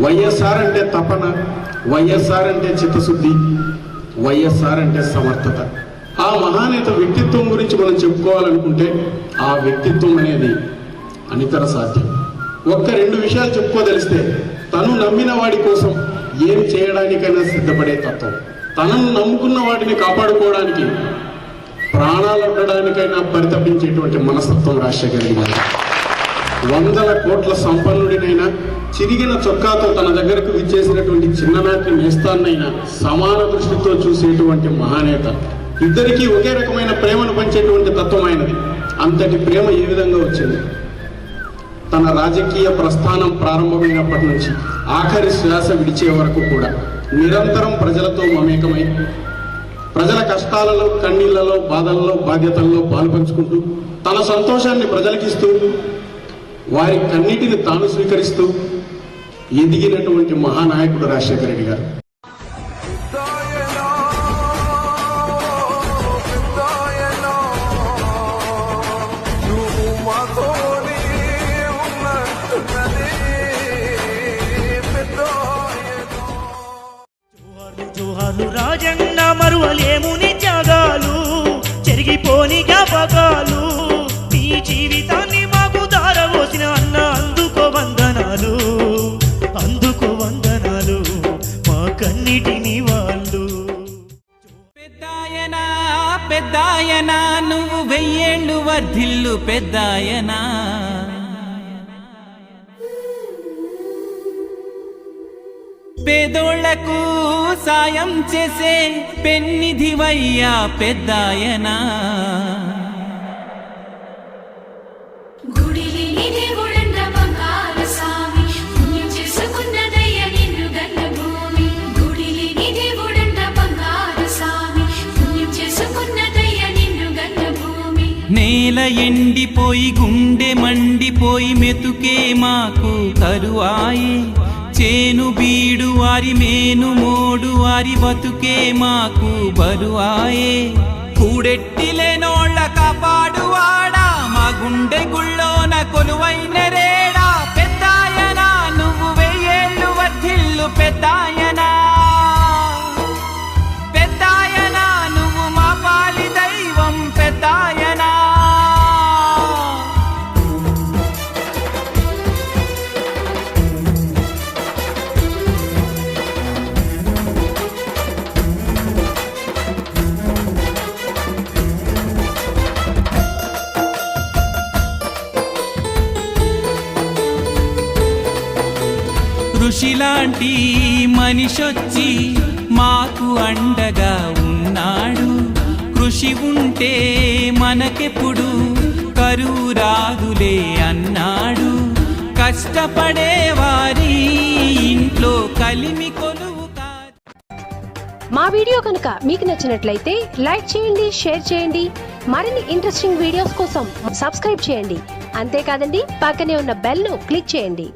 వైఎస్ఆర్ అంటే తపన, వైఎస్ఆర్ అంటే చిత్తశుద్ధి, వైఎస్ఆర్ అంటే సమర్థత. ఆ మహానేత వ్యక్తిత్వం గురించి మనం చెప్పుకోవాలనుకుంటే ఆ వ్యక్తిత్వం అనేది అనితర సాధ్యం. ఒక్క రెండు విషయాలు చెప్పుకోదలిస్తే, తను నమ్మిన వాడి కోసం ఏం చేయడానికైనా సిద్ధపడే తత్వం, తనను నమ్ముకున్న వాటిని కాపాడుకోవడానికి ప్రాణాలు ఉండడానికైనా పరితపించేటువంటి మనస్తత్వం రాజశేఖర రెడ్డి గారు. 100 కోట్ల సంపన్నుడినైనా చిరిగిన చొక్కాతో తన దగ్గరకు విచ్చేసినటువంటి చిన్ననాటి నేస్తాన్నైనా సమాన దృష్టితో చూసేటువంటి మహానేత. ఇద్దరికీ ఒకే రకమైన ప్రేమను పంచేటువంటి తత్వం ఆయనది. అంతటి ప్రేమ ఏ విధంగా వచ్చింది? తన రాజకీయ ప్రస్థానం ప్రారంభమైనప్పటి నుంచి ఆఖరి శ్వాస విడిచే వరకు కూడా నిరంతరం ప్రజలతో మమేకమై, ప్రజల కష్టాలలో, కన్నీళ్లలో, బాధల్లో, బాధ్యతల్లో పాలుపంచుకుంటూ, తన సంతోషాన్ని ప్రజలకిస్తూ, వారి కన్నిటిని తాను స్వీకరిస్తూ ఎదిగినటువంటి మహానాయకుడు రాజశేఖర రెడ్డి గారు. జోహార్లు రాజన్న మరువలేము నీ త్యాగాలు, చెరిగిపోని జ్ఞాపకాలు, నీ జీవితాన్ని మాకు దారవోసిన అన్న అందుకో వందనాలు, అందుకో వందనాలు మా కన్నిటిని వాళ్ళు. పెద్దాయనా పెద్దాయనా నువ్వు 1000 ఏళ్ళు వర్ధిల్లు పెద్దాయనా. పేదోళ్లకు సాయం చేసే పెన్నిధివయ్యా పెద్దాయనా. నేల ఎండిపోయి గుండె మండిపోయి మెతుకే మాకు కరువాయే, చేను బీడు వారి మేను మోడు వారి బతుకే మాకు బరువాయే. కూడెట్టి లేనోళ్ళ కాపాడువాడా మా గుండె గుళ్ళోన కొలువైన రేడా. పెద్దాయనా నువ్వు 1000 ఏళ్ళు వర్ధిల్లు పెద్దాయనా. పెద్దాయనా నువ్వు మా పాలి దైవం పెద్దాయనా. ఋషిలాంటి మనిషొచ్చి మాకు అండగా ఉన్నాడు. కృషి ఉంటే మనకెప్పుడు కరువు రాదులే అన్నాడు. కష్టపడే వారి ఇంట్లో కలిమి కొలువు కాదు. మా వీడియో కనుక మీకు నచ్చినట్లయితే లైక్ చేయండి, షేర్ చేయండి. మరిన్ని ఇంట్రెస్టింగ్ వీడియోస్ కోసం సబ్స్క్రైబ్ చేయండి. అంతేకాదండి, పక్కనే ఉన్న బెల్ ను క్లిక్ చేయండి.